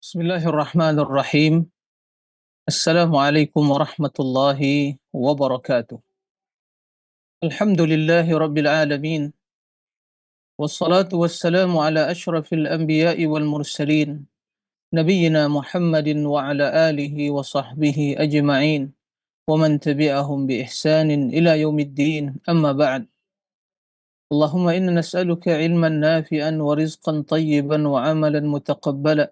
Bismillahirrahmanirrahim. Assalamualaikum warahmatullahi wabarakatuh. Alhamdulillahi rabbil alamin. Wassalatu wassalamu ala ashrafil anbiya'i wal mursalin. Nabiyyina Muhammadin wa ala alihi wa sahbihi ajma'in. Wa man tabi'ahum bi ihsanin ila yaumiddin. Amma ba'd. Allahumma inna nas'aluka ilman nafi'an wa rizqan tayyiban wa amalan mutaqabbala.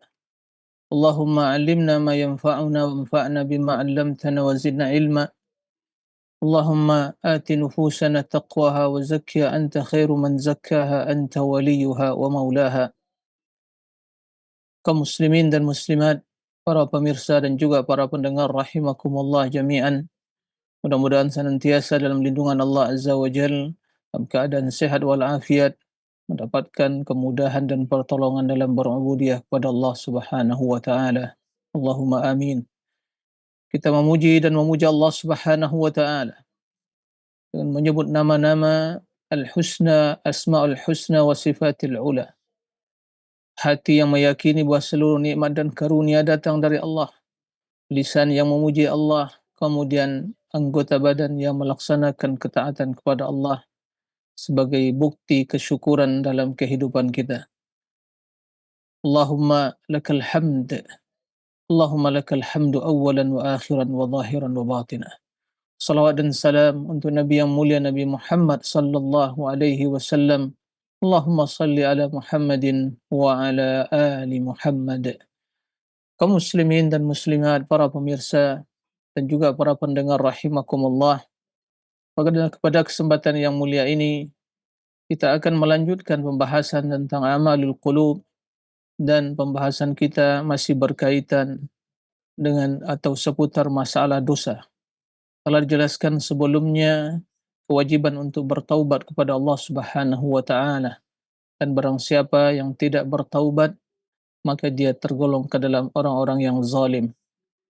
Allahumma 'allimna ma yanfa'una wanfa'na bima 'allamtana wa zidna ilma. Allahumma ati nufusana taqwaha wa zakkiha anta khairu man zakkaha anta waliyuha wa maulaha. Kaum muslimin dan muslimat, para pemirsa dan juga para pendengar rahimakumullah jami'an. Mudah-mudahan senantiasa dalam lindungan Allah Azza wa Jal, dalam keadaan sehat walafiat, mendapatkan kemudahan dan pertolongan dalam berubudiyah kepada Allah Subhanahu wa taala. Allahumma amin. Kita memuji dan memuja Allah Subhanahu wa taala dengan menyebut nama-nama Al-Husna, Asma'ul Husna wa Sifatil Ula. Hati yang meyakini bahawa seluruh nikmat dan karunia datang dari Allah. Lisan yang memuji Allah, kemudian anggota badan yang melaksanakan ketaatan kepada Allah sebagai bukti kesyukuran dalam kehidupan kita. Allahumma lakal hamd. Allahumma lakal hamdu awalan wa akhiran wa zahiran wa batinah. Salawat dan salam untuk Nabi yang mulia Nabi Muhammad sallallahu alaihi wasallam. Allahumma salli ala Muhammadin wa ala ali Muhammad. Kaum muslimin dan muslimat, para pemirsa dan juga para pendengar rahimakumullah. Pada kesempatan yang mulia ini kita akan melanjutkan pembahasan tentang amalul qulub, dan pembahasan kita masih berkaitan dengan atau seputar masalah dosa. Telah dijelaskan sebelumnya kewajiban untuk bertaubat kepada Allah Subhanahu wa taala, dan barang siapa yang tidak bertaubat maka dia tergolong ke dalam orang-orang yang zalim,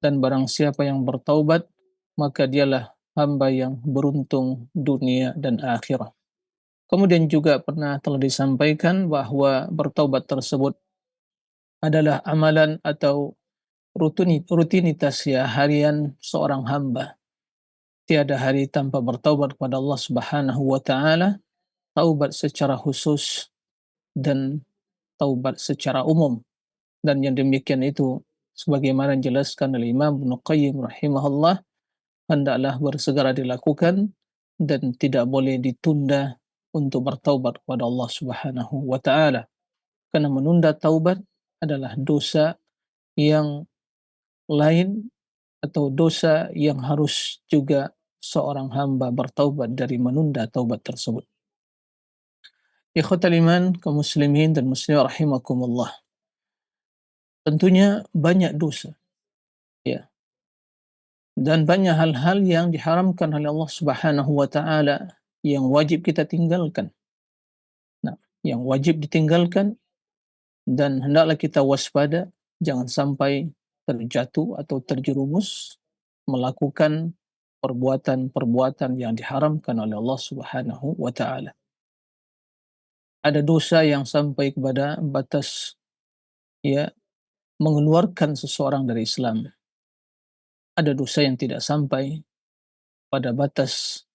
dan barang siapa yang bertaubat maka dialah hamba yang beruntung dunia dan akhirat. Kemudian juga telah disampaikan bahwa bertaubat tersebut adalah amalan atau rutinitas ya harian seorang hamba. Tiada hari tanpa bertaubat kepada Allah Subhanahu wa taala, taubat secara khusus dan taubat secara umum. Dan yang demikian itu sebagaimana dijelaskan oleh Imam Ibnu Qayyim rahimahullah, hendaklah bersegera dilakukan dan tidak boleh ditunda untuk bertaubat kepada Allah Subhanahu wa taala. Karena menunda taubat adalah dosa yang lain atau dosa yang harus juga seorang hamba bertaubat dari menunda taubat tersebut. Ikhwatal iman, kaum muslimin dan muslimat rahimakumullah. Tentunya banyak dosa, ya. Dan banyak hal-hal yang diharamkan oleh Allah Subhanahu wa taala yang wajib kita tinggalkan. Nah, yang wajib ditinggalkan, dan hendaklah kita waspada jangan sampai terjatuh atau terjerumus melakukan perbuatan-perbuatan yang diharamkan oleh Allah Subhanahu wa taala. Ada dosa yang sampai kepada batas ya mengeluarkan seseorang dari Islam. Ada dosa yang tidak sampai pada batas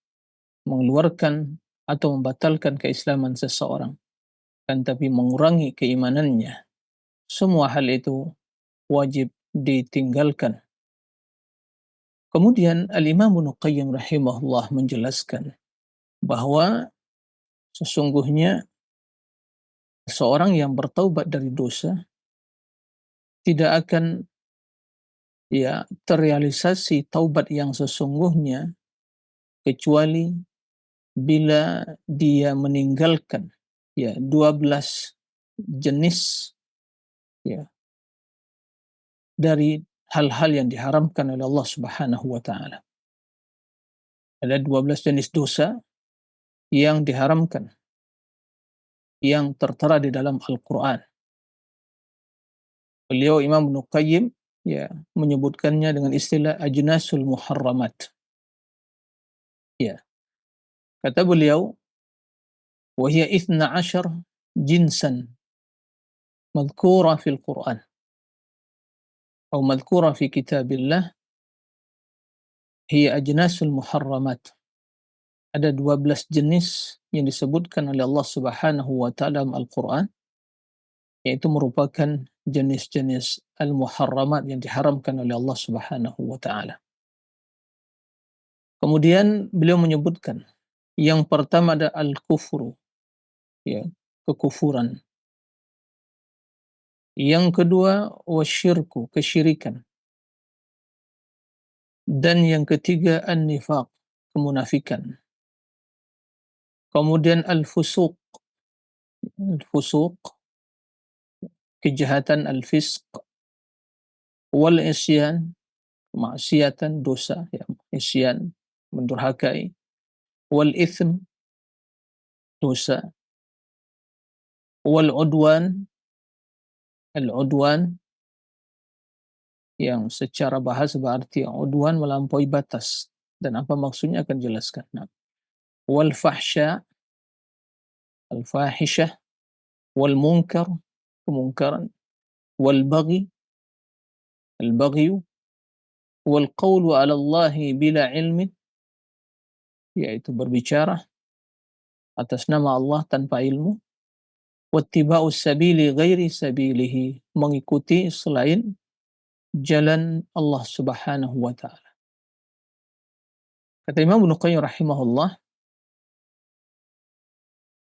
mengeluarkan atau membatalkan keislaman seseorang, kan tapi mengurangi keimanannya. Semua hal itu wajib ditinggalkan. Kemudian Al-Imam Ibnu Qayyim rahimahullah menjelaskan bahwa sesungguhnya seorang yang bertaubat dari dosa tidak akan terrealisasi taubat yang sesungguhnya kecuali bila dia meninggalkan 12 jenis dari hal-hal yang diharamkan oleh Allah Subhanahu wa taala. Ada 12 jenis dosa yang diharamkan yang tertera di dalam Al-Qur'an. Beliau Imam Ibnu Qayyim menyebutkannya dengan istilah ajnasul muharramat. Kata beliau, wa hiya 12 jinsan madhkura fil Qur'an. atau madhkura fi kitabillah hiya ajnasul muharramat. Ada 12 jenis yang disebutkan oleh Allah Subhanahu wa taala dalam Al-Qur'an, yaitu merupakan jenis-jenis al-muharramat yang diharamkan oleh Allah Subhanahu wa taala. Kemudian beliau menyebutkan yang pertama ada al-kufru, ya, kekufuran. Yang kedua wasyirku, kesyirikan. Dan yang ketiga an-nifaq, kemunafikan. Kemudian al-fusuq, al-fusuq, kejahatan al-fisq, wal isyan, kemaksiatan, dosa, ya, isyan, mendurhakai, wal ithm, dosa, wal udwan, al-udwan yang secara bahasa berarti udwan melampaui batas, dan apa maksudnya akan jelaskan. Nah, wal fahsya, al-fahisyah, wal munkar, kemungkaran, wal baghi, al-baghyu, wal qawlu 'ala Allahi bila ilmin, yaitu berbicara atas nama Allah tanpa ilmu, wattiba'u sabili ghairi sabilihi, mengikuti selain jalan Allah Subhanahu wa taala. Kata Imam Ibnu Qayyim rahimahullah,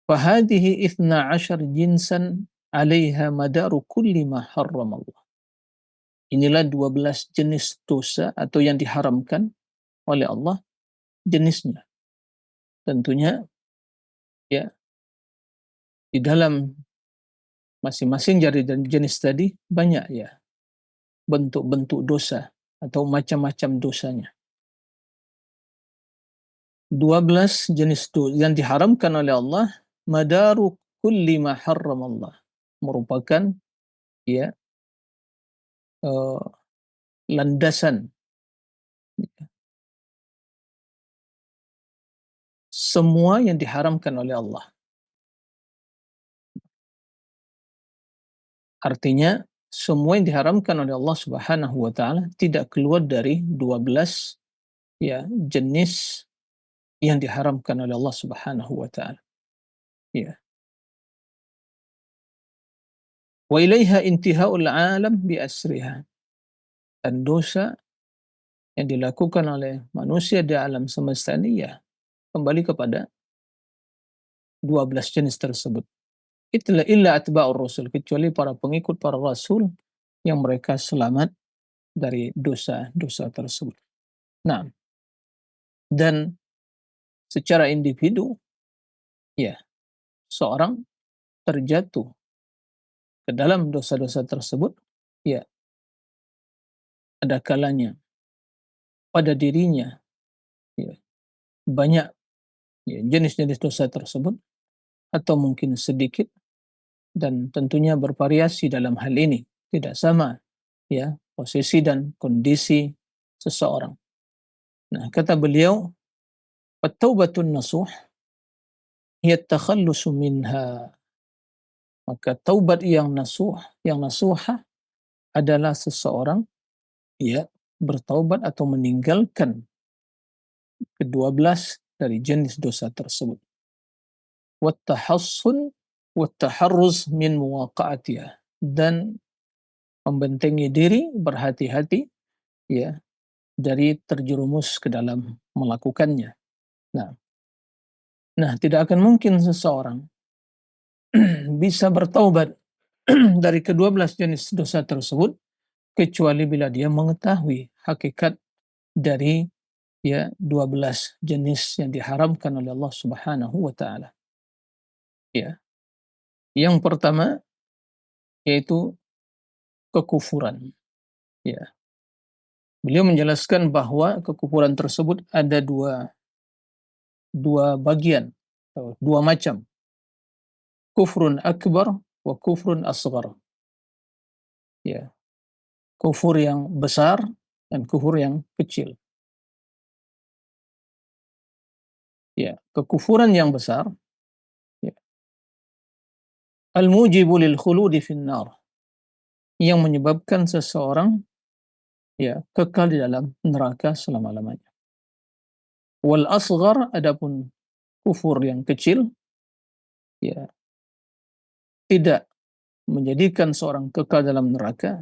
"Fahadhihi 12 jinsan 'alaiha madaru kulli ma harramallah." Inilah 12 jenis dosa atau yang diharamkan oleh Allah jenisnya. Tentunya ya di dalam masing-masing jenis tadi banyak ya bentuk-bentuk dosa atau macam-macam dosanya. 12 jenis dosa yang diharamkan oleh Allah, madaru kulli ma harramallah, merupakan ya eh, landasan semua yang diharamkan oleh Allah. Artinya semua yang diharamkan oleh Allah Subhanahu wa taala tidak keluar dari 12 ya jenis yang diharamkan oleh Allah Subhanahu wa taala. Ya. Wa ilaiha intihaul alam bi asriha. Dan dosa yang dilakukan oleh manusia di alam semesta ini ya kembali kepada 12 jenis tersebut. Itulah illa atba'ur rasul, kecuali para pengikut para rasul yang mereka selamat dari dosa-dosa tersebut. Nah, dan secara individu ya seorang terjatuh ke dalam dosa-dosa tersebut, ya ada kalanya pada dirinya ya banyak ya jenis-jenis dosa tersebut atau mungkin sedikit, dan tentunya bervariasi dalam hal ini, tidak sama ya posisi dan kondisi seseorang. Nah, kata beliau, "At-taubatun nasuh hiya at-takhallusu minha." Maka taubat yang nasuh, yang nasuha adalah seseorang ya bertaubat atau meninggalkan ke-12 dari jenis dosa tersebut. Wat-tahassun wat-taharruz min muwaqa'atiha, dan membentengi diri, berhati-hati ya dari terjerumus ke dalam melakukannya. Nah, tidak akan mungkin seseorang bisa bertaubat dari ke-12 jenis dosa tersebut kecuali bila dia mengetahui hakikat dari ya 12 jenis yang diharamkan oleh Allah Subhanahu wa taala. Ya. Yang pertama yaitu kekufuran. Ya. Beliau menjelaskan bahwa kekufuran tersebut ada dua bagian atau dua macam. Kufrun akbar wa kufrun asghar. Ya. Kufur yang besar dan kufur yang kecil. Ya, kekufuran yang besar ya, al-mujibu lil khuludi fin nar, yang menyebabkan seseorang ya, kekal di dalam neraka selama-lamanya. Wal asghar, adapun kufur yang kecil, ya, tidak menjadikan seorang kekal dalam neraka,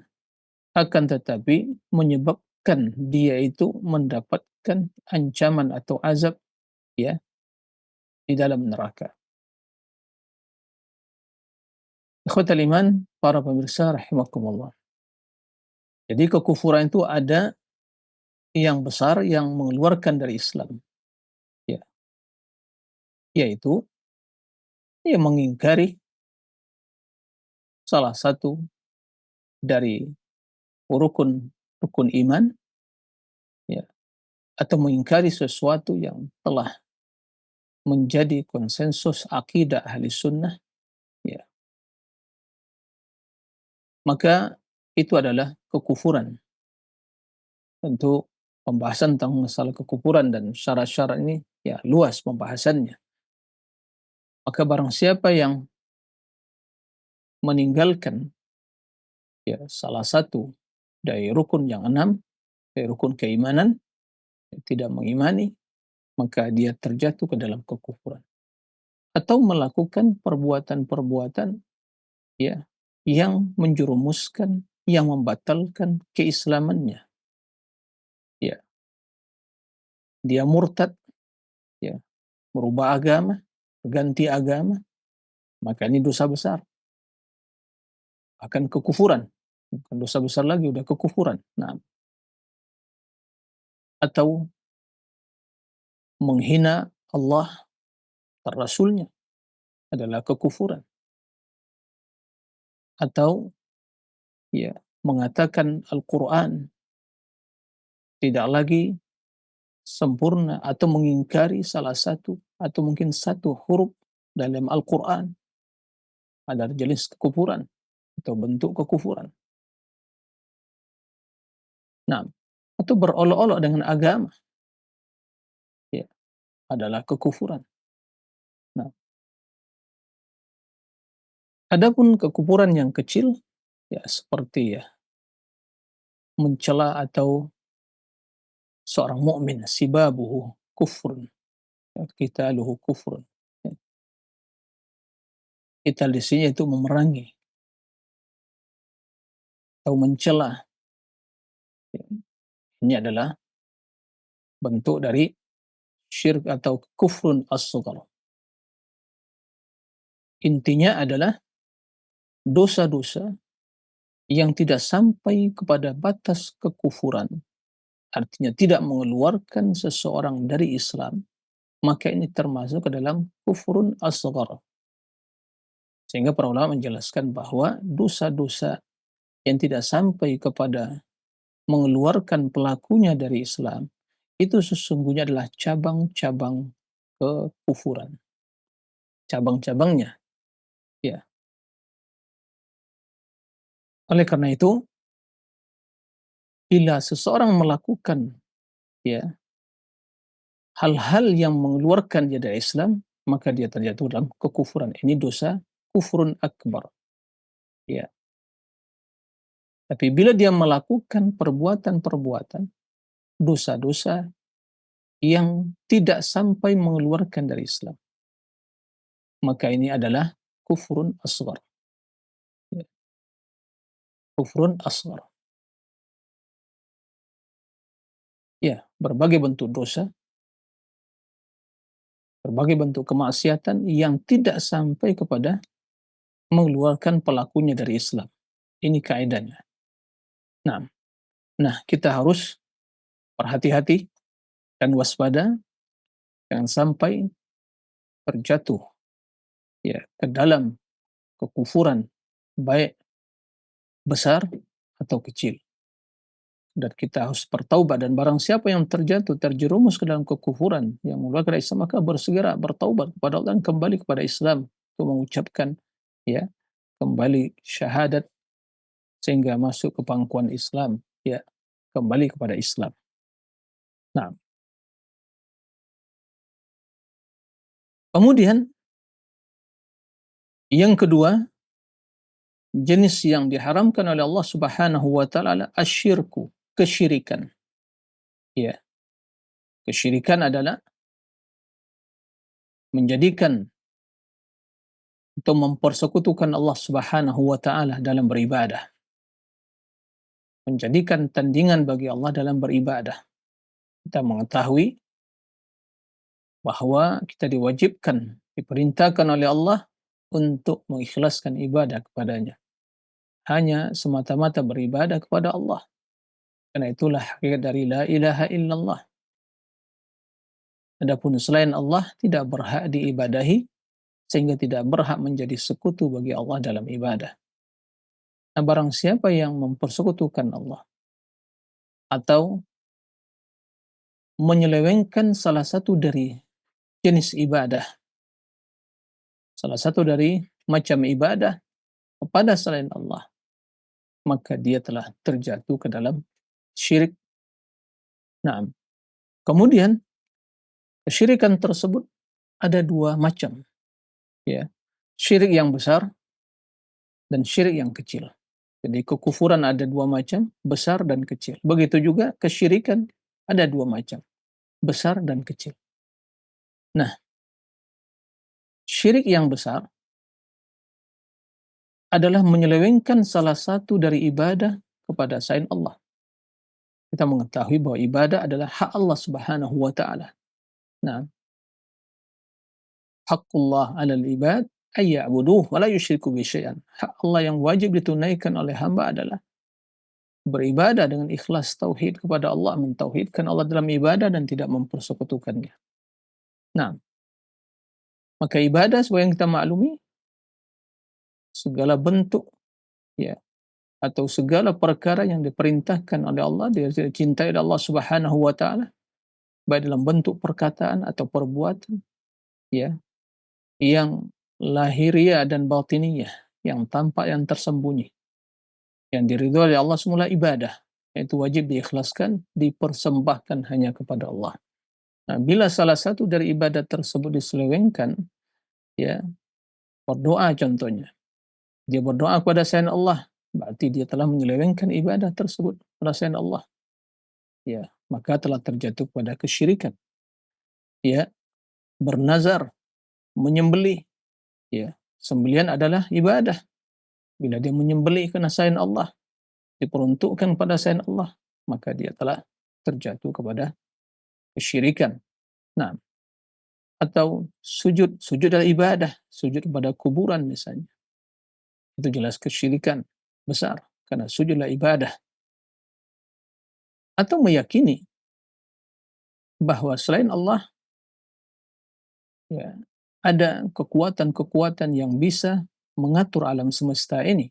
akan tetapi menyebabkan dia itu mendapatkan ancaman atau azab, ya, di dalam neraka. Ikhwatal iman, para pemirsa rahimakumullah. Jadi kekufuran itu ada yang besar yang mengeluarkan dari Islam, ya, yaitu ya mengingkari salah satu dari rukun rukun iman, ya, atau mengingkari sesuatu yang telah menjadi konsensus akidah ahli sunnah, ya, maka itu adalah kekufuran. Tentu pembahasan tentang masalah kekufuran dan syarat-syarat ini ya luas pembahasannya. Maka barang siapa yang meninggalkan ya salah satu dari rukun yang enam, dari rukun keimanan, tidak mengimani, maka dia terjatuh ke dalam kekufuran. Atau melakukan perbuatan-perbuatan ya yang menjerumuskan, yang membatalkan keislamannya. Ya, dia murtad, ya, merubah agama, ganti agama, maka ini dosa besar, akan kekufuran. Bukan dosa besar lagi, udah kekufuran. Nah, atau menghina Allah dan Rasulnya adalah kekufuran. Atau ya mengatakan Al-Quran tidak lagi sempurna atau mengingkari salah satu atau mungkin satu huruf dalam Al-Quran adalah jenis kekufuran atau bentuk kekufuran. Nah, atau berolok-olok dengan agama, ya, adalah kekufuran. Nah, adapun kekufuran yang kecil, ya seperti ya mencela atau seorang mukmin, sibabuhu kufrun, ya, qitaluhu kufrun. Ya, qital di sini itu memerangi atau mencela. Ya, ini adalah bentuk dari syirik atau kufrun asghar. Intinya adalah dosa-dosa yang tidak sampai kepada batas kekufuran, artinya tidak mengeluarkan seseorang dari Islam, maka ini termasuk ke dalam kufrun asghar. Sehingga para ulama menjelaskan bahwa dosa-dosa yang tidak sampai kepada mengeluarkan pelakunya dari Islam, itu sesungguhnya adalah cabang-cabang kekufuran. Cabang-cabangnya, ya. Oleh karena itu, bila seseorang melakukan ya hal-hal yang mengeluarkan dia dari Islam, maka dia terjatuh dalam kekufuran. Ini dosa kufrun akbar. Ya. Tapi bila dia melakukan perbuatan-perbuatan, dosa-dosa yang tidak sampai mengeluarkan dari Islam, maka ini adalah kufrun asghar. Ya. Kufrun asghar. Ya, berbagai bentuk dosa, berbagai bentuk kemaksiatan yang tidak sampai kepada mengeluarkan pelakunya dari Islam. Ini kaidahnya. Nah, kita harus berhati-hati dan waspada jangan sampai terjatuh ya ke dalam kekufuran baik besar atau kecil. Dan kita harus bertaubat, dan barang siapa yang terjatuh terjerumus ke dalam kekufuran yang mengeluarkan dari Islam, maka bersegera bertaubat kepada Allah dan kembali kepada Islam untuk mengucapkan ya kembali syahadat sehingga masuk ke pangkuan Islam, ya, kembali kepada Islam. Nah, kemudian yang kedua, jenis yang diharamkan oleh Allah Subhanahu wa taala asyirku, kesyirikan. Ya, kesyirikan adalah menjadikan atau mempersekutukan Allah Subhanahu wa taala dalam beribadah, menjadikan tandingan bagi Allah dalam beribadah. Kita mengetahui bahwa kita diwajibkan, diperintahkan oleh Allah untuk mengikhlaskan ibadah kepadanya. Hanya semata-mata beribadah kepada Allah. Karena itulah hakikat dari la ilaha illallah. Adapun selain Allah tidak berhak diibadahi, sehingga tidak berhak menjadi sekutu bagi Allah dalam ibadah. Nah, barang siapa yang mempersekutukan Allah atau menyelewengkan salah satu dari jenis ibadah, salah satu dari macam ibadah kepada selain Allah, maka dia telah terjatuh ke dalam syirik. Nah, kemudian kesyirikan tersebut ada dua macam, ya. Syirik yang besar dan syirik yang kecil. Jadi kekufuran ada dua macam, besar dan kecil. Begitu juga kesyirikan ada dua macam, besar dan kecil. Nah, syirik yang besar adalah menyelewengkan salah satu dari ibadah kepada selain Allah. Kita mengetahui bahwa ibadah adalah hak Allah Subhanahu wa taala. Nah, haqqullah 'alal ibad ay ya'buduhu wa la yusyriku bihi syai'an. Hak Allah yang wajib ditunaikan oleh hamba adalah beribadah dengan ikhlas tauhid kepada Allah, mentauhidkan Allah dalam ibadah dan tidak mempersekutukannya. Nah, maka ibadah sebagai yang kita maklumi segala bentuk, ya, atau segala perkara yang diperintahkan oleh Allah, dicintai oleh Allah Subhanahu wa taala, baik dalam bentuk perkataan atau perbuatan, ya, yang lahiriah dan batiniyah, yang tampak yang tersembunyi, yang diridhoi oleh Allah semula ibadah, yaitu wajib diikhlaskan, dipersembahkan hanya kepada Allah. Nah, bila salah satu dari ibadat tersebut diselewengkan, ya, berdoa contohnya, dia berdoa kepada selain Allah, berarti dia telah menyelewengkan ibadah tersebut kepada selain Allah, ya, maka telah terjatuh pada kesyirikan. Ya, bernazar, menyembelih, ya, sembelihan adalah ibadah. Bila dia menyembelih karena selain Allah, diperuntukkan pada selain Allah, maka dia telah terjatuh kepada kesyirikan. Nah, atau sujud, sujud adalah ibadah, sujud pada kuburan misalnya, itu jelas kesyirikan besar, karena sujudlah ibadah. Atau meyakini bahwa selain Allah, ya, ada kekuatan-kekuatan yang bisa mengatur alam semesta ini,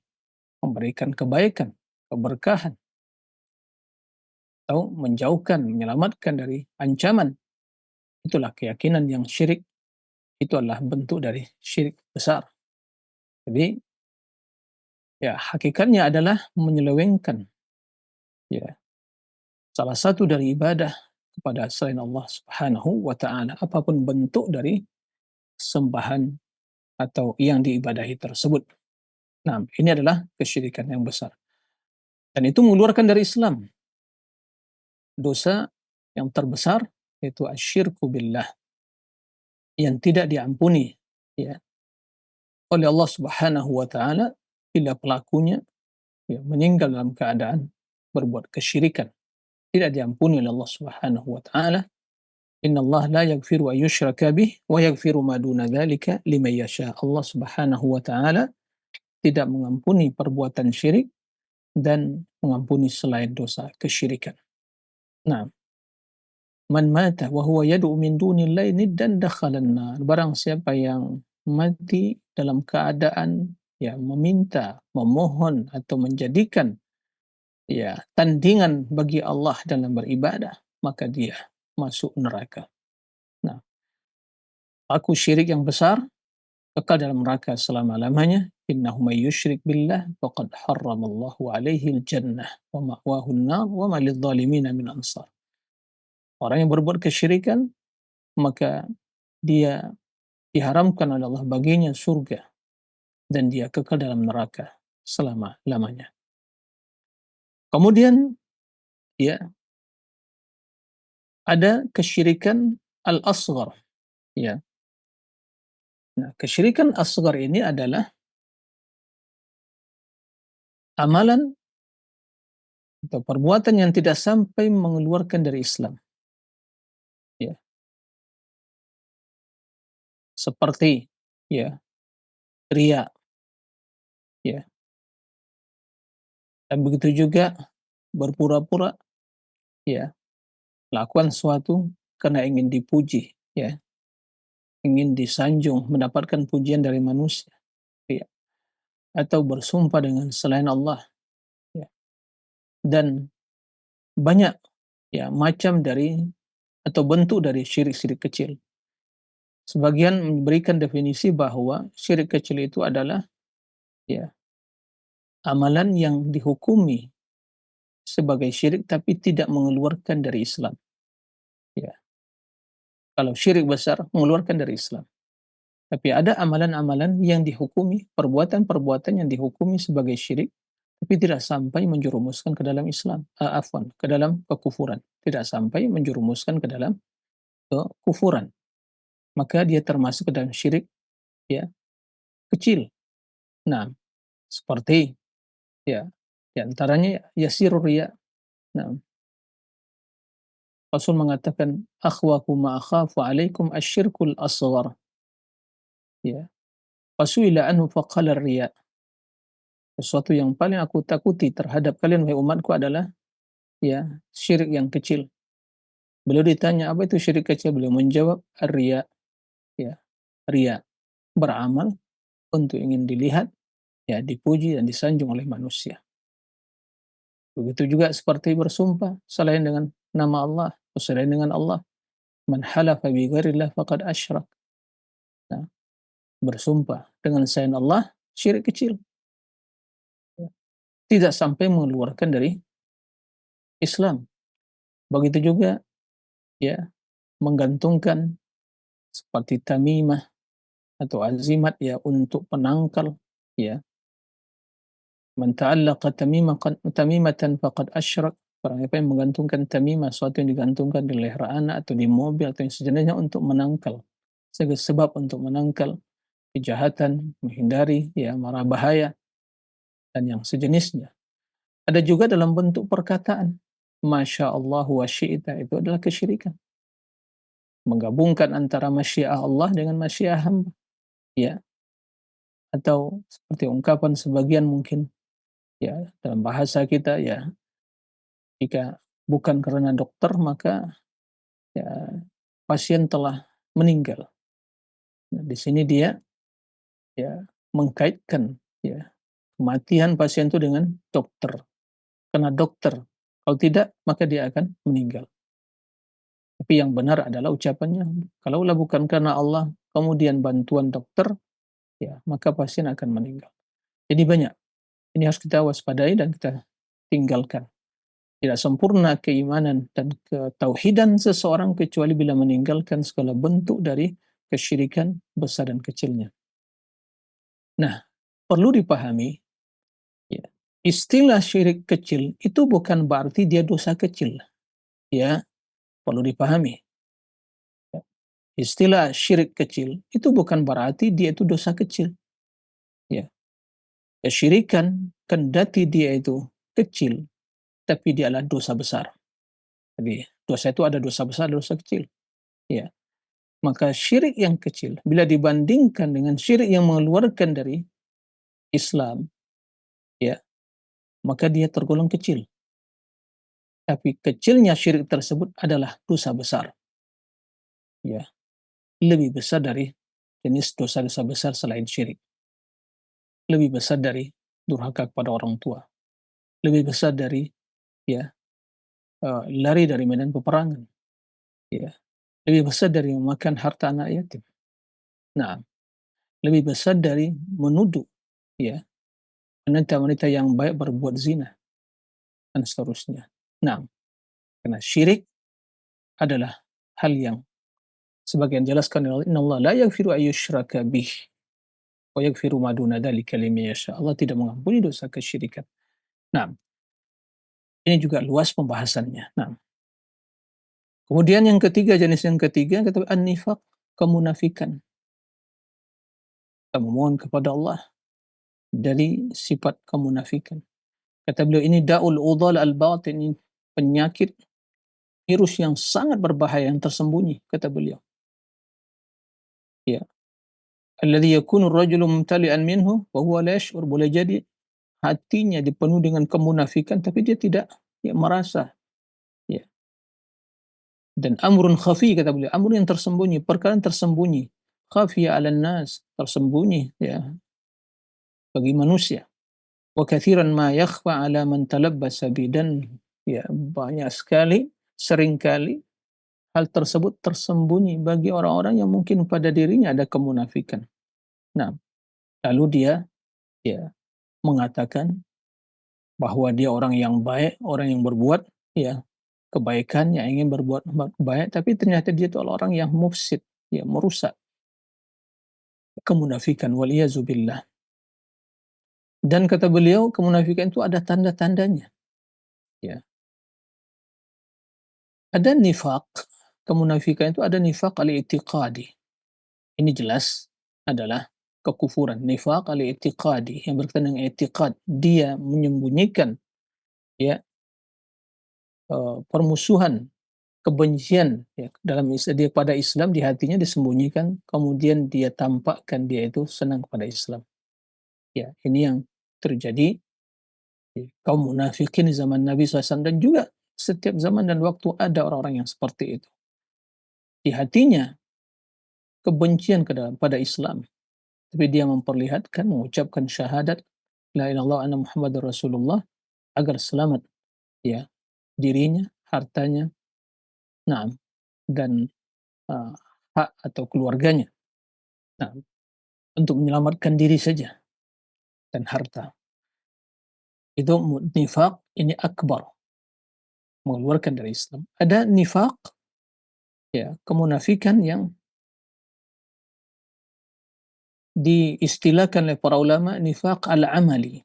memberikan kebaikan, keberkahan, atau menjauhkan, menyelamatkan dari ancaman. Itulah keyakinan yang syirik, itu adalah bentuk dari syirik besar. Jadi, ya, hakikatnya adalah menyelewengkan, ya, salah satu dari ibadah kepada selain Allah Subhanahu wa taala, apapun bentuk dari sembahan atau yang diibadahi tersebut. Nah, ini adalah kesyirikan yang besar. Dan itu mengeluarkan dari Islam. Dosa yang terbesar yaitu asyirku billah, yang tidak diampuni, ya, oleh Allah Subhanahu wa taala bila pelakunya, ya, meninggal dalam keadaan berbuat kesyirikan. Tidak diampuni oleh Allah Subhanahu wa taala. Innallaha la yaghfiru an yushraka bih wa yaghfiru ma duna dzalika liman yasha. Allah Subhanahu wa taala tidak mengampuni perbuatan syirik dan mengampuni selain dosa kesyirikan. Nah, man mata wa huwa yad'u min dunillahi niddan dakhalan nar. Barang siapa yang mati dalam keadaan, ya, meminta, memohon atau menjadikan, ya, tandingan bagi Allah dalam beribadah, maka dia masuk neraka. Nah, aku syirik yang besar kekal dalam neraka selama-lamanya. Innahu may yusyrik billah faqad harramallahu alaihi al-jannah wa ma'wahu an-nar wa ma lidh-dhalimin min ansar. Orang yang berbuat kesyirikan, maka dia diharamkan oleh Allah baginya surga dan dia kekal dalam neraka selama-lamanya. Kemudian ya, ada kesyirikan al-asghar, ya. Nah, kesyirikan asghar ini adalah amalan atau perbuatan yang tidak sampai mengeluarkan dari Islam, ya. Seperti, ya, riya, ya, dan begitu juga berpura-pura, ya, melakukan sesuatu karena ingin dipuji, ya, ingin disanjung, mendapatkan pujian dari manusia, ya, atau bersumpah dengan selain Allah, ya, dan banyak, ya, macam dari atau bentuk dari syirik-syirik kecil. Sebagian memberikan definisi bahwa syirik kecil itu adalah, ya, amalan yang dihukumi sebagai syirik tapi tidak mengeluarkan dari Islam, ya. Kalau syirik besar mengeluarkan dari Islam. Tapi ada amalan-amalan yang dihukumi, perbuatan-perbuatan yang dihukumi sebagai syirik, tapi tidak sampai menjerumuskan ke dalam Islam, afwan, ke dalam kekufuran, tidak sampai menjerumuskan ke dalam kekufuran. Maka dia termasuk ke dalam syirik, ya, kecil. Nah, seperti, ya, di antaranya yasirur riya. Nah, Rasul mengatakan, "Akhwafu ma akhafu alaikum asyirkul asghar." Ya, fasuila anhu faqala riya. Sesuatu yang paling aku takuti terhadap kalian wahai umatku adalah, ya, syirik yang kecil. Beliau ditanya, apa itu syirik kecil? Beliau menjawab, ar-riya, ya, riya, beramal untuk ingin dilihat, ya, dipuji dan disanjung oleh manusia. Begitu juga seperti bersumpah selain dengan nama Allah, atau selain dengan Allah. Man halafa bi ghairillah faqad asyrak. Nah, bersumpah dengan selain Allah, syirik kecil. Ya. Tidak sampai mengeluarkan dari Islam. Begitu juga, ya, menggantungkan seperti tamimah atau azimat, ya, untuk penangkal, ya. Man ta'allaqa tamimatan faqad asyrak. Barang siapa yang menggantungkan tamimah, sesuatu yang digantungkan di leher anak atau di mobil atau yang sejenisnya untuk menangkal, sebagai sebab untuk menangkal kejahatan, menghindari, ya, mara bahaya dan yang sejenisnya. Ada juga dalam bentuk perkataan, Masya Allah wa syi'ta, itu adalah kesyirikan. Menggabungkan antara masyiah Allah dengan masyiah hamba, ya, atau seperti ungkapan sebagian mungkin, ya, dalam bahasa kita, ya, jika bukan karena dokter maka, ya, pasien telah meninggal. Nah, di sini dia, ya, mengkaitkan, ya, kematian pasien itu dengan dokter. Karena dokter, kalau tidak maka dia akan meninggal. Tapi yang benar adalah ucapannya, kalaulah bukan karena Allah, kemudian bantuan dokter, ya, maka pasien akan meninggal. Jadi banyak. Ini harus kita waspadai dan kita tinggalkan. Tidak sempurna keimanan dan ketauhidan seseorang kecuali bila meninggalkan segala bentuk dari kesyirikan besar dan kecilnya. Nah, perlu dipahami, ya, istilah syirik kecil itu bukan berarti dia dosa kecil. Ya, perlu dipahami. Ya. Istilah syirik kecil itu bukan berarti dia itu dosa kecil. Ya, kesyirikan kendati dia itu kecil, tapi dia adalah dosa besar. Jadi, dosa itu ada dosa besar, dosa kecil. Ya. Maka syirik yang kecil bila dibandingkan dengan syirik yang mengeluarkan dari Islam, ya, maka dia tergolong kecil. Tapi kecilnya syirik tersebut adalah dosa besar, ya, lebih besar dari jenis dosa-dosa besar selain syirik. Lebih besar dari durhaka kepada orang tua, lebih besar dari, ya, lari dari medan peperangan, ya, lebih besar dari memakan harta anak yatim. Nah, lebih besar dari menuduh, ya, wanita-wanita yang baik berbuat zina dan seterusnya. Nah, karena syirik adalah hal yang sebagian jelaskan, innallaha la yaghfiru ay yushraka bih wa yaghfiru ma duna dzalika liman yasha. Allah tidak mengampuni dosa kesyirikan. Nah, Ini juga luas pembahasannya. Nah, kemudian yang ketiga, jenis yang ketiga kata an-nifaq, kemunafikan. Kita memohon kepada Allah dari sifat kemunafikan. Kata beliau ini daul udhal al-batin, ini penyakit virus yang sangat berbahaya yang tersembunyi kata beliau. Ya, alladhi yakunu ar-rajulu mumtali'an minhu wa huwa la yash'ur, boleh jadi hatinya dipenuhi dengan kemunafikan tapi dia tidak ya merasa, ya. Dan amrun khafi kata beliau, amrun yang tersembunyi, perkara yang tersembunyi, khafiya 'alan nas, tersembunyi ya bagi manusia. Wa katsiran ma yakhfa 'ala man talabbasa bi, dan ya banyak sekali, sering kali hal tersebut tersembunyi bagi orang-orang yang mungkin pada dirinya ada kemunafikan. Nah, lalu dia ya mengatakan bahwa dia orang yang baik, orang yang berbuat ya kebaikan, yang ingin berbuat baik, tapi ternyata dia itu orang yang mufsid, ya merusak, kemunafikan waliyazubillah. Dan kata beliau kemunafikan itu ada tanda-tandanya, ya. Ada nifaq, kemunafikan itu ada nifaq al-i'tiqadi. Ini jelas adalah kekufuran. Nifaq al-i'tiqadi yang berkaitan dengan i'tiqad, dia menyembunyikan ya permusuhan, kebencian ya dalam dia pada Islam, di hatinya disembunyikan, kemudian dia tampakkan dia itu senang kepada Islam. Ya, ini yang terjadi di kaum munafikin di zaman Nabi SAW, dan juga setiap zaman dan waktu ada orang-orang yang seperti itu. Di hatinya kebencian pada Islam, tapi dia memperlihatkan, mengucapkan syahadat la ilaha illallah anna Muhammadar Rasulullah agar selamat ya dirinya, hartanya, na'am, dan uh, hak atau keluarganya. Nah, untuk menyelamatkan diri saja dan harta. Itu nifaq ini akbar, mengeluarkan dari Islam. Ada nifaq ya, kemunafikan yang diistilahkan oleh para ulama nifaq al-amali.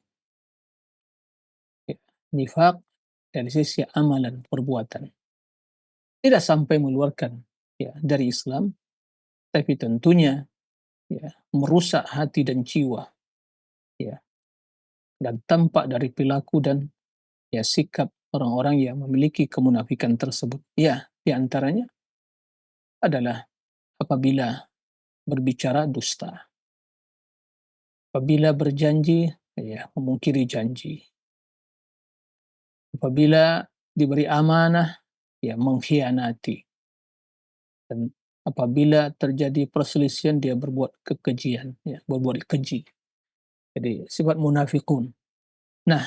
Ya, nifaq dari sisi amalan, perbuatan. Tidak sampai mengeluarkan ya dari Islam, tapi tentunya ya merusak hati dan jiwa ya, dan tampak dari perilaku dan ya sikap orang-orang yang memiliki kemunafikan tersebut. Ya, di antaranya adalah apabila berbicara dusta, apabila berjanji ya memungkiri janji, apabila diberi amanah ya mengkhianati, dan apabila terjadi perselisihan dia berbuat kekejian ya, berbuat keji. Jadi sifat munafikun. Nah,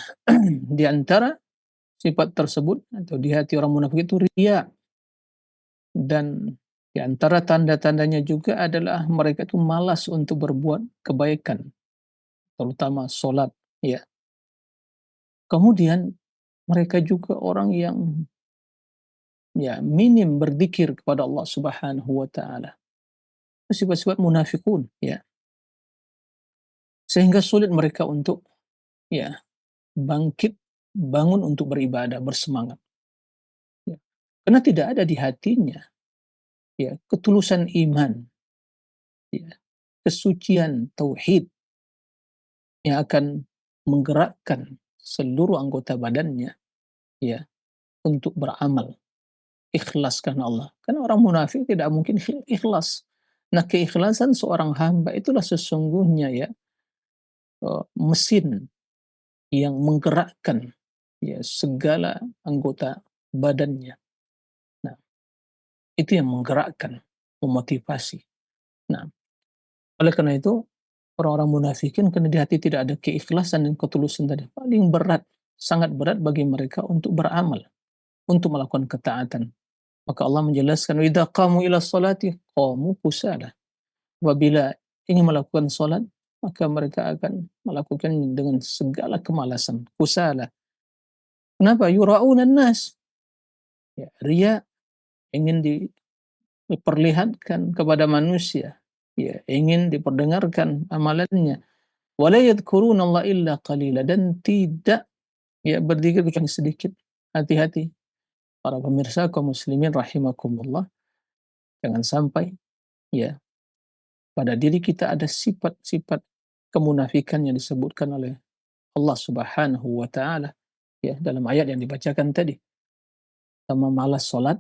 di antara sifat tersebut atau di hati orang munafik itu riya, dan di antara tanda-tandanya juga adalah mereka itu malas untuk berbuat kebaikan, terutama solat ya. Kemudian mereka juga orang yang ya minim berzikir kepada Allah Subhanahu wa taala. Sifat-sifat munafikun ya. Sehingga sulit mereka untuk ya bangkit, bangun untuk beribadah, bersemangat ya. Karena tidak ada di hatinya ya ketulusan iman ya, kesucian tauhid yang akan menggerakkan seluruh anggota badannya ya untuk beramal ikhlas karena Allah. Karena orang munafik tidak mungkin ikhlas. Nah, keikhlasan seorang hamba itulah sesungguhnya ya mesin yang menggerakkan ya segala anggota badannya. Nah, itu yang menggerakkan, memotivasi. Nah, oleh karena itu orang-orang munafikin karena di hati tidak ada keikhlasan dan ketulusan tadi, paling berat, sangat berat bagi mereka untuk beramal, untuk melakukan ketaatan. Maka Allah menjelaskan, "Wa idza qamu ila sholati qamu kusala." Apabila ingin melakukan salat, maka mereka akan melakukan dengan segala kemalasan, kusala. Kenapa? Yura'una nas. Ya, riya, ingin diperlihatkan kepada manusia. Ya, ingin diperdengarkan amalannya. Wa la yadhkuruna Allah illa qalila, dan tidak ya berzikir kecuali sedikit. hati-hati para pemirsa kaum muslimin rahimakumullah, jangan sampai ya pada diri kita ada sifat-sifat kemunafikan yang disebutkan oleh Allah Subhanahu wa taala ya dalam ayat yang dibacakan tadi. Sama malas salat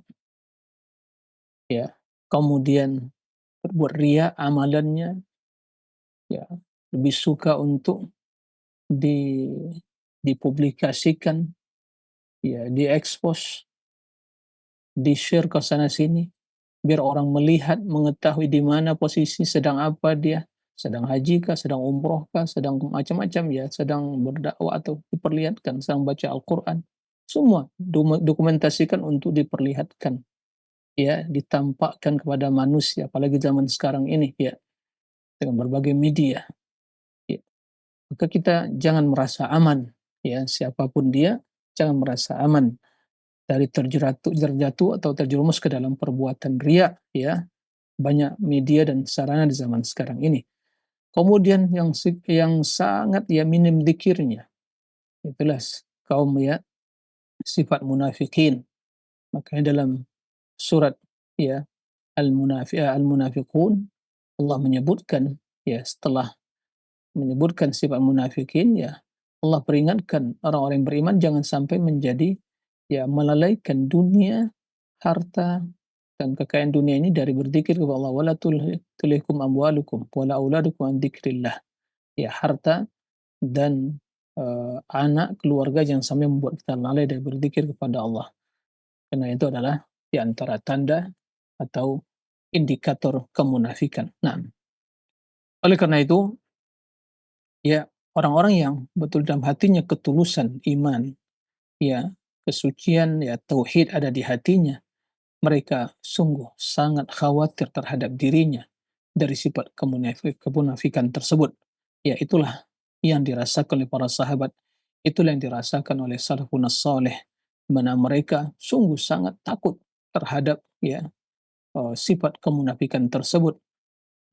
ya, kemudian berbuat riya amalannya ya, lebih suka untuk di dipublikasikan, ya diekspos, di-share ke sana sini, biar orang melihat, mengetahui di mana posisi, sedang apa dia, sedang haji kah, sedang umroh kah, sedang macam-macam ya, sedang berdakwah atau diperlihatkan, sedang baca Al-Quran. Semua dokumentasikan untuk diperlihatkan, ya, ditampakkan kepada manusia, apalagi zaman sekarang ini, ya, dengan berbagai media. Ya. Maka kita jangan merasa aman, ya, siapapun dia, jangan merasa aman dari terjatuh atau terjerumus ke dalam perbuatan riya, ya. Banyak media dan sarana di zaman sekarang ini. Kemudian yang sangat ya minim dzikirnya, itulah kaum ya sifat munafikin. Makanya dalam surat ya Al-Munafiqun Allah menyebutkan ya setelah menyebutkan sifat munafikin ya Allah peringatkan orang-orang yang beriman jangan sampai menjadi ya melalaikan dunia, harta dan kekayaan dunia ini dari berzikir kepada Allah, wala tulhikum amwalukum wala auladukum an dzikrillah. Ya harta dan anak keluarga jangan sampai membuat kita lalai dari berzikir kepada Allah. Karena itu adalah di antara tanda atau indikator kemunafikan. Nah, oleh karena itu ya orang-orang yang betul dalam hatinya ketulusan iman, ya kesucian, ya tauhid ada di hatinya, mereka sungguh sangat khawatir terhadap dirinya dari sifat kemunafikan tersebut. Ya, itulah yang dirasakan oleh para sahabat, itulah yang dirasakan oleh salafun saleh, mana mereka sungguh sangat takut terhadap ya sifat kemunafikan tersebut.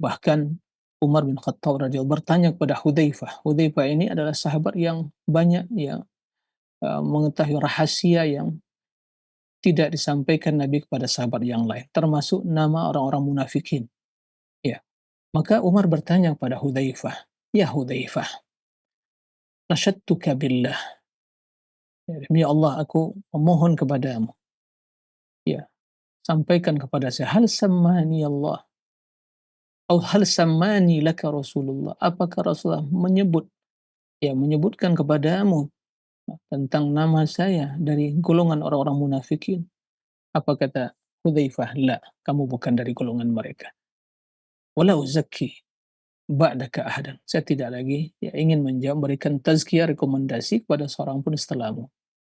Bahkan Umar bin Khattab radhiyallahu bertanya kepada Hudzaifah. Hudzaifah ini adalah sahabat yang banyak yang mengetahui rahasia yang tidak disampaikan Nabi kepada sahabat yang lain, termasuk nama orang-orang munafikin. Ya. Maka Umar bertanya kepada Hudzaifah, "Ya Hudzaifah, nasyadtuka billah." Ya, demi Allah aku memohon kepadamu. Ya, sampaikan kepada saya, "Hal sammani Allah atau hal sammani laka Rasulullah?" Apakah Rasulullah menyebutkan kepadamu tentang nama saya dari golongan orang-orang munafikin? Apa kata Hudzaifah? "La, kamu bukan dari golongan mereka." "Wala uzakki ba'daka ahadan." Saya tidak lagi ya ingin memberikan tazkiyah rekomendasi kepada seorang pun setelahmu.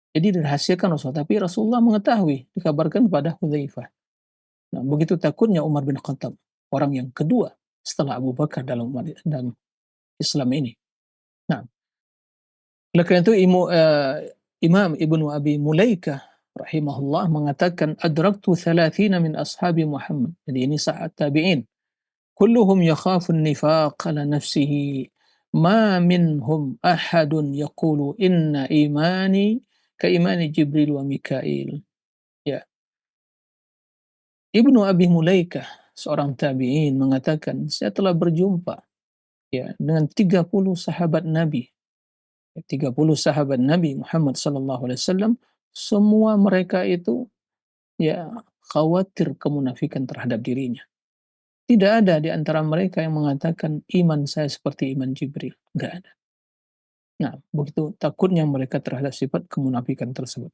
Jadi dirahasiakan Rasulullah, tapi Rasulullah mengetahui, dikabarkan kepada Hudzaifah. Nah, begitu takutnya Umar bin Khattab, orang yang kedua setelah Abu Bakar dalam Islam ini. Nah, oleh karena itu Imam Ibnu Abi Mulaikah rahimahullah mengatakan adraktu 30 min ashabi Muhammad. Jadi ini saat tabi'in. Kulluhum yakhafu an-nifaq ala nafsihi. Ma minhum ahadun yaqulu inna imani ka imani Jibril wa Mikail. Ya, Ibnu Abi Mulaikah seorang tabi'in mengatakan saya telah berjumpa ya dengan 30 sahabat Nabi. 30 sahabat Nabi Muhammad sallallahu alaihi wasallam, semua mereka itu ya khawatir kemunafikan terhadap dirinya. Tidak ada di antara mereka yang mengatakan iman saya seperti iman Jibril, enggak ada. Nah, begitu takutnya mereka terhadap sifat kemunafikan tersebut.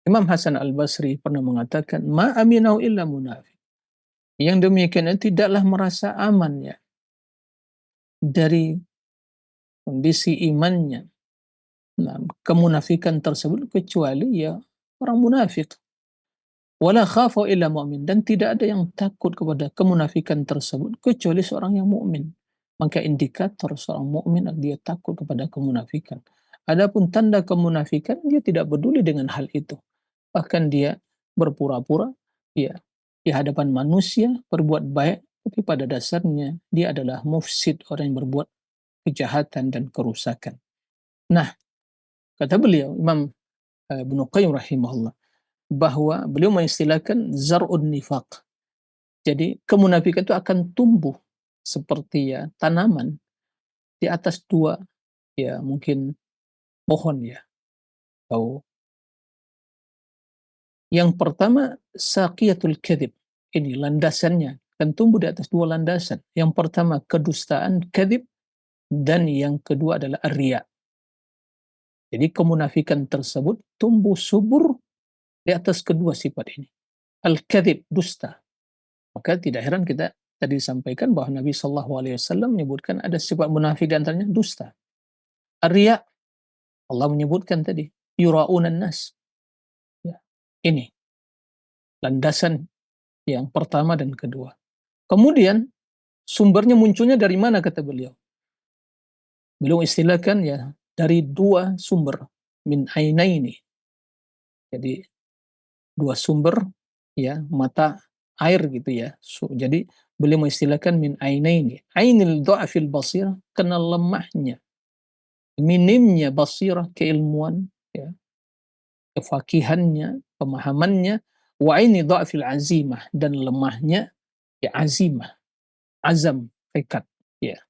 Imam Hasan Al-Basri pernah mengatakan, "Ma aminau illa munafik." Yang demikian itu tidaklah merasa aman ya dari kondisi imannya. Nah, kemunafikan tersebut kecuali ya orang munafik. Wala khafu illa mu'min, dan tidak ada yang takut kepada kemunafikan tersebut kecuali seorang yang mukmin. Maka indikator seorang mukmin dia takut kepada kemunafikan. Adapun tanda kemunafikan dia tidak peduli dengan hal itu. Bahkan dia berpura-pura ya di hadapan manusia berbuat baik, tapi pada dasarnya dia adalah mufsid, orang yang berbuat kejahatan dan kerusakan. Nah, kata beliau Imam Ibnu Qayyim rahimahullah, bahwa beliau mengistilahkan zar'un nifaq. Jadi kemunafikan itu akan tumbuh seperti ya tanaman di atas dua ya mungkin pohon ya. Atau yang pertama saqiyatul kadzib. Ini landasannya akan tumbuh di atas dua landasan. Yang pertama kedustaan, kadzib, dan yang kedua adalah riya. Jadi kemunafikan tersebut tumbuh subur di atas kedua sifat ini. Al-kadzib, dusta. Maka tidak heran kita tadi disampaikan bahwa Nabi Shallallahu Alaihi Wasallam menyebutkan ada sifat munafik di antaranya dusta. Ar-riya, Allah menyebutkan tadi yura'unan nas. Ya. Ini landasan yang pertama dan kedua. Kemudian sumbernya munculnya dari mana kata beliau? Beliau istilahkan ya dari dua sumber, min ainaini. Jadi dua sumber ya mata air gitu ya. Jadi beliau mengistilahkan min ainaini. Ainil dha'fil basirah, karena lemahnya, minimnya basirah, keilmuan ya, kefakihannya, pemahamannya, wa aini dha'fil azimah, dan lemahnya ya azimah, azam, tekad ya.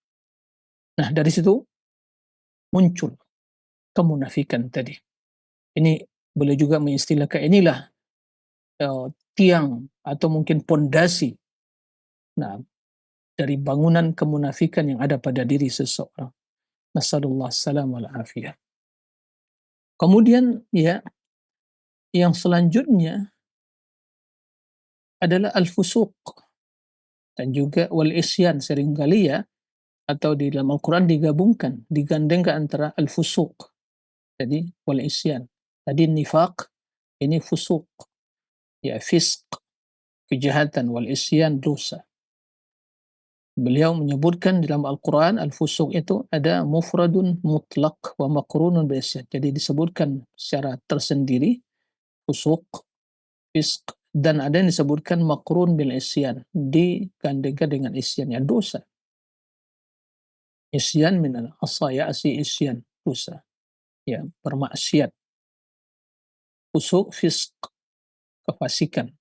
Nah, dari situ muncul kemunafikan tadi. Ini boleh juga mengistilahkan inilah tiang atau mungkin pondasi nah dari bangunan kemunafikan yang ada pada diri seseorang. Nasallallahu salam wal afiyah. Kemudian ya yang selanjutnya adalah al-fusuq dan juga wal isyan, seringkali ya atau di dalam Al-Qur'an digabungkan, digandengkan antara al-fusuq jadi wal isyan. Tadi nifaq, ini fusuq, ya fisq, kejahatan, wal isyan, dosa. Beliau menyebutkan di dalam Al-Quran, al-fusuq itu ada mufradun mutlak wa makrunun bil isyan. Jadi disebutkan secara tersendiri, fusuq, fisq, dan ada yang disebutkan makrun bil isyan, digandengkan dengan isyan, ya dosa. Isyan minal asa ya'si isyan, dosa. Ya, bermaksiat. Fusuq, fisq, kefasikan.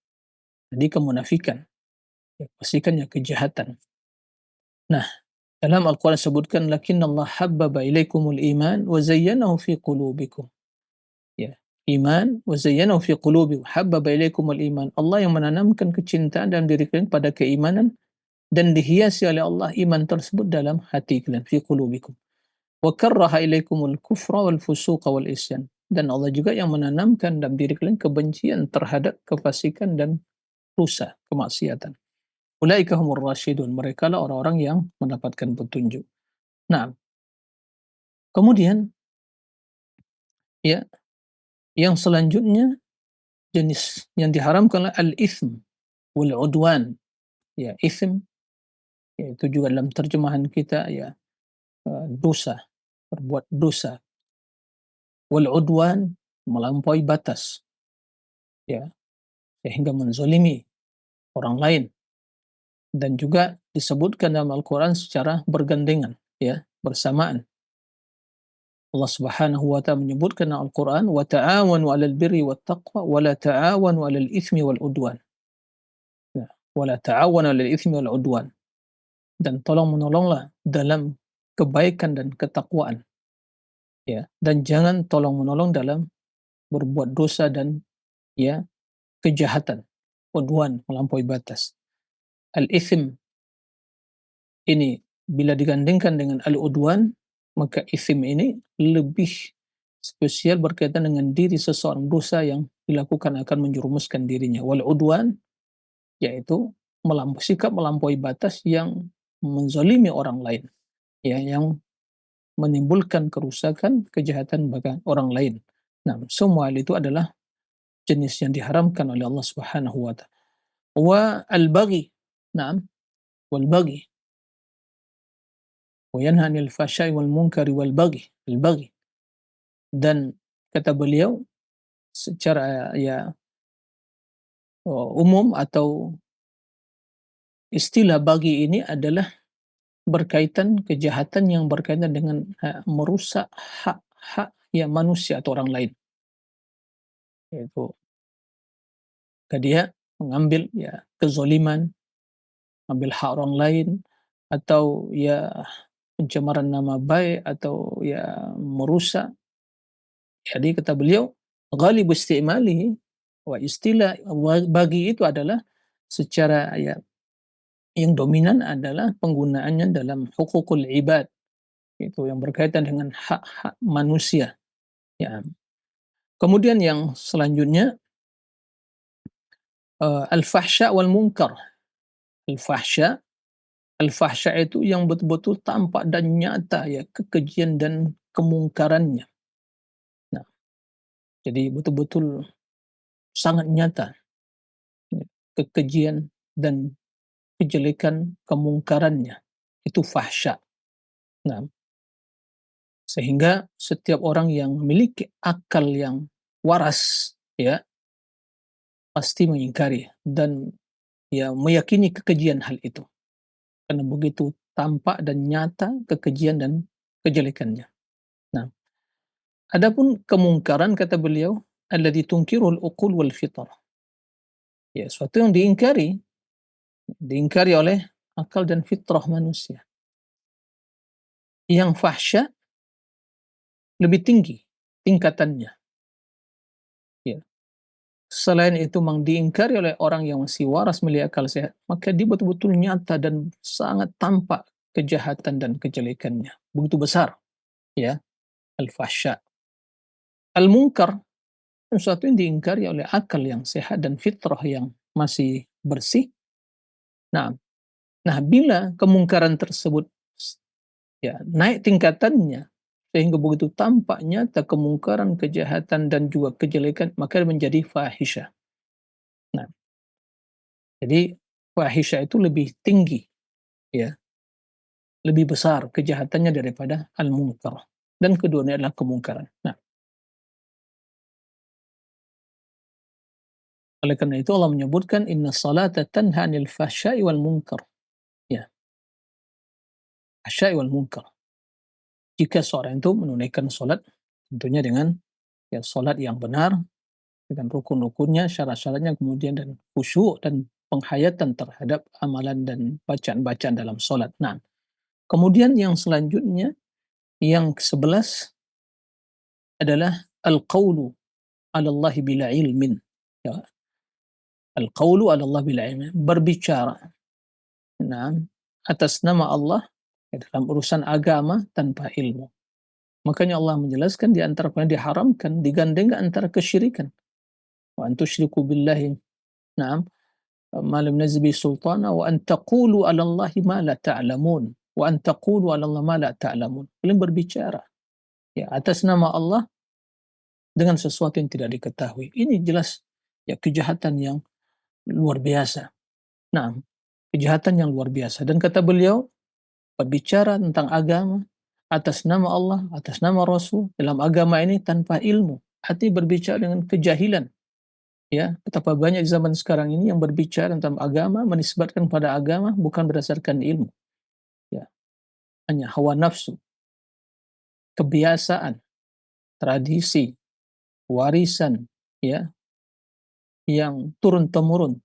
Jadi kemunafikan. Ya, kefasikan ya kejahatan. Nah, dalam Al-Quran sebutkan lakinnallaha habbaba ilaikumul iman wa zayyanahu fi qulubikum. Ya, iman wa zayyanahu fi qulubikum, habbaba ilaikumul iman. Allah yang menanamkan kecintaan dalam diri kalian pada keimanan dan dihiasi oleh Allah iman tersebut dalam hati kalian, fi qulubikum. Wa karraha ilaikumul kufra wal fusuqa wal isyan. Dan Allah juga yang menanamkan dalam diri kalian kebencian terhadap kefasikan dan dosa, kemaksiatan. Ulaika humur rasyidun. Mereka lah orang-orang yang mendapatkan petunjuk. Nah, kemudian ya, yang selanjutnya jenis yang diharamkan adalah al-itsm wal udwan. Ya, itsm yaitu juga dalam terjemahan kita ya dosa, berbuat dosa. Wal udwan, melampaui batas. Ya, sehingga menzalimi orang lain. Dan juga disebutkan dalam Al-Qur'an secara bergandengan, ya, bersamaan. Allah Subhanahu wa taala menyebutkan dalam Al-Qur'an, "Wa ta'awanu 'alal birri wat taqwa wa la ta'awanu 'alal itsmi wal 'udwan." Ya, "Wa la ta'awanu 'alal itsmi wal 'udwan." Dan tolong-menolonglah dalam kebaikan dan ketakwaan. Ya, dan jangan tolong-menolong dalam berbuat dosa dan ya kejahatan, 'udwan, melampaui batas. Al-itsm ini bila digandengkan dengan al-udwan, maka isim ini lebih spesial berkaitan dengan diri seseorang, dosa yang dilakukan akan menjerumuskan dirinya. Wal udwan yaitu sikap melampaui batas yang menzalimi orang lain, ya, yang menimbulkan kerusakan, kejahatan bagi orang lain. Nah, semua hal itu adalah jenis yang diharamkan oleh Allah Subhanahu wa taala. Wa al-baghi. Naam, wal baghi. Wa yanha 'anil fahsya'i wal munkari wal baghi, al-baghi. Dan kata beliau secara ya umum atau istilah bagi ini adalah berkaitan kejahatan yang berkaitan dengan merusak hak-hak ya manusia atau orang lain. yaitu ketika dia mengambil ya kezoliman, ambil hak orang lain, atau ya pencemaran nama baik, atau ya merusak. Jadi kata beliau, "Ghalibu istimalihi," wa istilah bagi itu adalah secara ya yang dominan adalah penggunaannya dalam hukukul ibad, itu yang berkaitan dengan hak-hak manusia, ya. Kemudian yang selanjutnya, al-fahsya wal munkar. Al-fahsya al-fahsya itu yang betul-betul tampak dan nyata ya kekejian dan kemungkarannya. Nah, jadi betul-betul sangat nyata ya, kekejian dan kejelekan kemungkarannya. Itu fahsya. Nah, sehingga setiap orang yang memiliki akal yang waras ya pasti mengingkari dan ya meyakini kekejian hal itu. Karena begitu tampak dan nyata kekejian dan kejelekannya. Nah, adapun kemungkaran kata beliau, alladzi tunkirul uqul wal fitrah. Ya, suatu yang diingkari oleh akal dan fitrah manusia. Yang fahsya lebih tinggi tingkatannya. Ya. Selain itu memang diingkari oleh orang yang masih waras memiliki akal sehat, maka dia betul-betul nyata dan sangat tampak kejahatan dan kejelekannya. Begitu besar, ya, al-fahsya. Al-munkar, sesuatu yang diingkari oleh akal yang sehat dan fitrah yang masih bersih. Nah, nah bila kemungkaran tersebut ya naik tingkatannya sehingga begitu tampak nyata kemungkaran, kejahatan dan juga kejelekan, maka menjadi fahisyah. Nah, jadi fahisyah itu lebih tinggi ya, lebih besar kejahatannya daripada al-munkar. Dan keduanya adalah kemungkaran. Nah, oleh karena itu Allah menyebutkan inna salata tanha 'anil fahsya'i wal munkar. Ya, fahsya'i wal munkar. Jika seorang itu menunaikan salat tentunya dengan ya salat yang benar dengan rukun-rukunnya, syarat-syaratnya, kemudian dan khusyuk dan penghayatan terhadap amalan dan bacaan-bacaan dalam salat. Nah, kemudian yang selanjutnya yang ke-11 adalah al-qaulu 'ala Allah bila ilmin. Ya, al-qaulu 'ala Allah bila ilmin, berbicara nah, atas nama Allah dalam urusan agama tanpa ilmu. Makanya Allah menjelaskan di antara yang diharamkan digandengkan antara kesyirikan. Wa an tusyriku billahi na'am ma lam nazil bihi sultana wa an taqulu 'ala Allahi ma la ta'lamun wa an taqulu 'ala Allah ma la ta'lamun. Kalian berbicara ya atas nama Allah dengan sesuatu yang tidak diketahui. Ini jelas ya kejahatan yang luar biasa. Nah, kejahatan yang luar biasa dan kata beliau berbicara tentang agama atas nama Allah, atas nama Rasul dalam agama ini tanpa ilmu. Artinya berbicara dengan kejahilan. Ya, betapa banyak di zaman sekarang ini yang berbicara tentang agama, menisbatkan pada agama bukan berdasarkan ilmu. Ya, hanya hawa nafsu, kebiasaan, tradisi, warisan, ya, yang turun temurun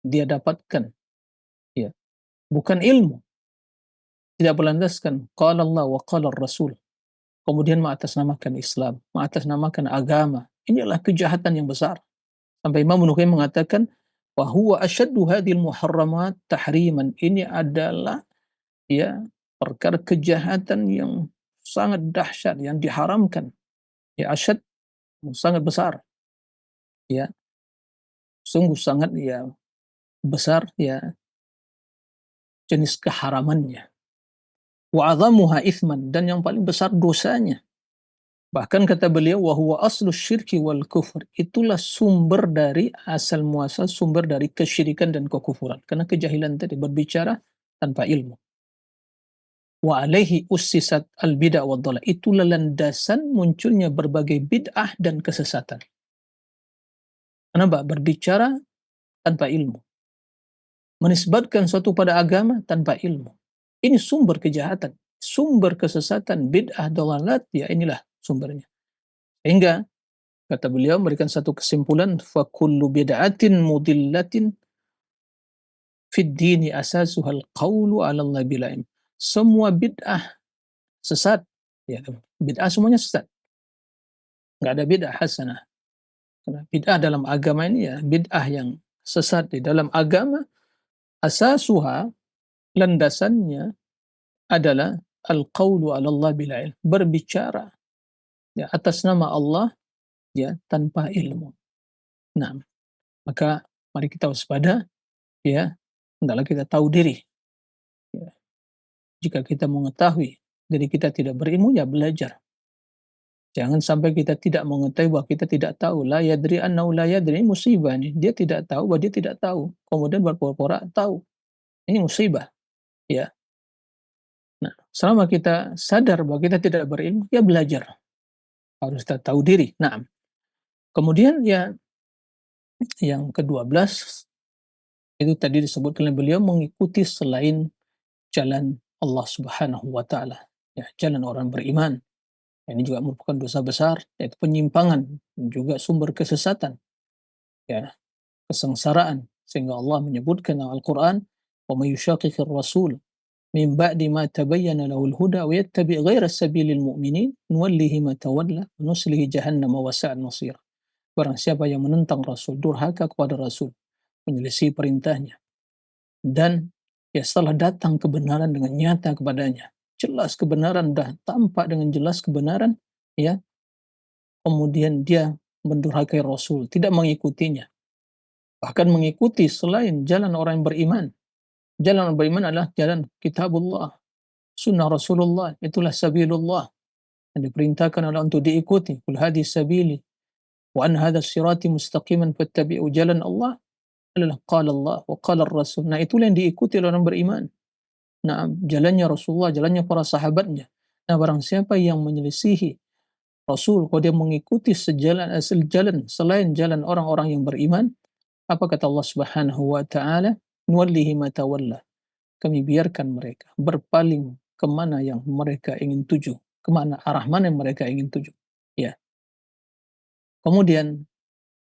dia dapatkan, ya, bukan ilmu, tidak berlandaskan qala Allah wa qala Rasul. Kemudian mengatasnamakan Islam, mengatasnamakan agama. Inilah kejahatan yang besar. Sampai Imam Ibnu Qayyim mengatakan, wa huwa asyaddu hadhil muharramat tahriman. Ini adalah ya perkara kejahatan yang sangat dahsyat yang diharamkan. Ya asyad sangat besar. Ya, sungguh sangat ya besar ya jenis keharamannya. Wa 'adhamuha itsman dan yang paling besar dosanya. Bahkan kata beliau wa huwa aslus syirki wal kufur. Itulah sumber dari asal muasal sumber dari kesyirikan dan kekufuran. Karena kejahilan tadi berbicara tanpa ilmu. Wa alaihi ussisat al bid'ah wad dhalal. Itulah landasan munculnya berbagai bid'ah dan kesesatan. Kenapa? Berbicara tanpa ilmu. Menisbatkan suatu pada agama tanpa ilmu. Ini sumber kejahatan, sumber kesesatan, bid'ah, dalalat, ya inilah sumbernya. Sehingga Kata beliau memberikan satu kesimpulan, "Fa kullu bid'atin mudillatin fid dini asasuhal qawlu 'ala Allah bila ilm." Semua bid'ah sesat, ya kan? Bid'ah semuanya sesat, nggak ada bid'ah hasanah. Karena bid'ah dalam agama ini ya bid'ah yang sesat di dalam agama, asasuha, landasannya adalah al-qawlu 'ala Allah bila ilm, berbicara ya atas nama Allah ya tanpa ilmu. Nah, maka mari kita waspada ya, hendaklah kita tahu diri ya. Jika kita mengetahui diri kita tidak berilmu, ya belajar. Jangan sampai kita tidak mengetahui bahwa kita tidak tahu. La yadri annahu la yadri, ini musibah nih. Dia tidak tahu bahwa dia tidak tahu. Kemudian berpura-pura tahu. Ini musibah. Ya. Nah, selama kita sadar bahwa kita tidak berilmu, ya belajar. Harus kita tahu diri. Nah, kemudian ya yang ke-12 itu tadi disebutkan oleh beliau, mengikuti selain jalan Allah Subhanahu wa taala. Ya, jalan orang beriman. Ini juga merupakan dosa besar, yaitu penyimpangan dan juga sumber kesesatan, ya, kesengsaraan. Sehingga Allah menyebutkan dalam Al-Quran, "Wa may yushaqiqir rasul min ba'di ma tabayyana lahul huda wa yattabi' ghaira sabilil mu'minin nuwallihi ma tawalla wa nuslihi jahannam wa sa'at masir." Barang siapa yang menentang Rasul, durhaka kepada Rasul, menyelisih perintahnya, dan ya setelah datang kebenaran dengan nyata kepadanya, jelas kebenaran, dah tampak dengan jelas kebenaran, ya, kemudian dia mendurhakai Rasul, tidak mengikutinya, bahkan mengikuti selain jalan orang yang beriman. Jalan orang beriman adalah jalan kitabullah, sunnah Rasulullah, itulah sabilullah yang diperintahkan adalah untuk diikuti. Qul hadhihi sabili wa an hadha sirati mustaqiman fattabi'u, jalan Allah adalah qala Allah wa qala Rasul. Nah, itulah yang diikuti oleh orang beriman. Nah, jalannya Rasulullah, jalannya para sahabatnya. Nah, barang siapa yang menyelisihi Rasul, kalau dia mengikuti sejalan selain jalan orang-orang yang beriman, apa kata Allah Subhanahu wa taala? Nuwallihi ma tawalla. Kami biarkan mereka berpaling kemana yang mereka ingin tuju, kemana arah mana yang mereka ingin tuju. Ya. Kemudian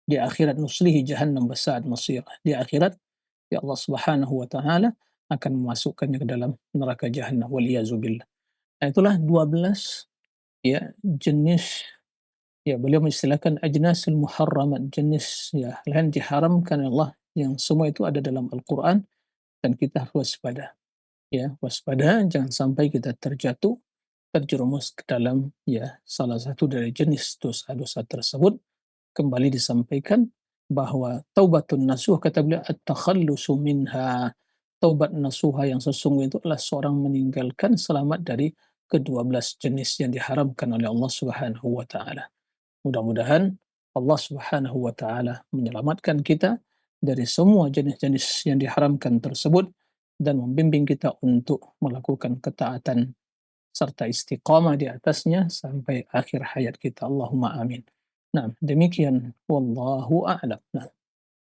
di akhirat nuslihi jahannam wasa'at masir. Di akhirat ya Allah Subhanahu wa taala akan memasukkannya ke dalam neraka jahannam wal billah. Nah, itulah 12 ya jenis, ya beliau mengistilahkan ajnasul muharramat, jenis ya hal yang diharamkan oleh Allah, yang semua itu ada dalam Al-Qur'an, dan kita harus waspada. Ya, waspada jangan sampai kita terjatuh, terjerumus ke dalam ya salah satu dari jenis dosa-dosa tersebut. Kembali disampaikan bahwa taubatun nasuh, kata beliau, at-takhallusu minha. Taubat nasuha yang sesungguhnya itu adalah seorang meninggalkan selamat dari ke-12 jenis yang diharamkan oleh Allah Subhanahu wa taala. Mudah-mudahan Allah Subhanahu wa taala menyelamatkan kita dari semua jenis-jenis yang diharamkan tersebut dan membimbing kita untuk melakukan ketaatan serta istiqamah di atasnya sampai akhir hayat kita. Allahumma amin. Nah, demikian wallahu a'lam. Nah,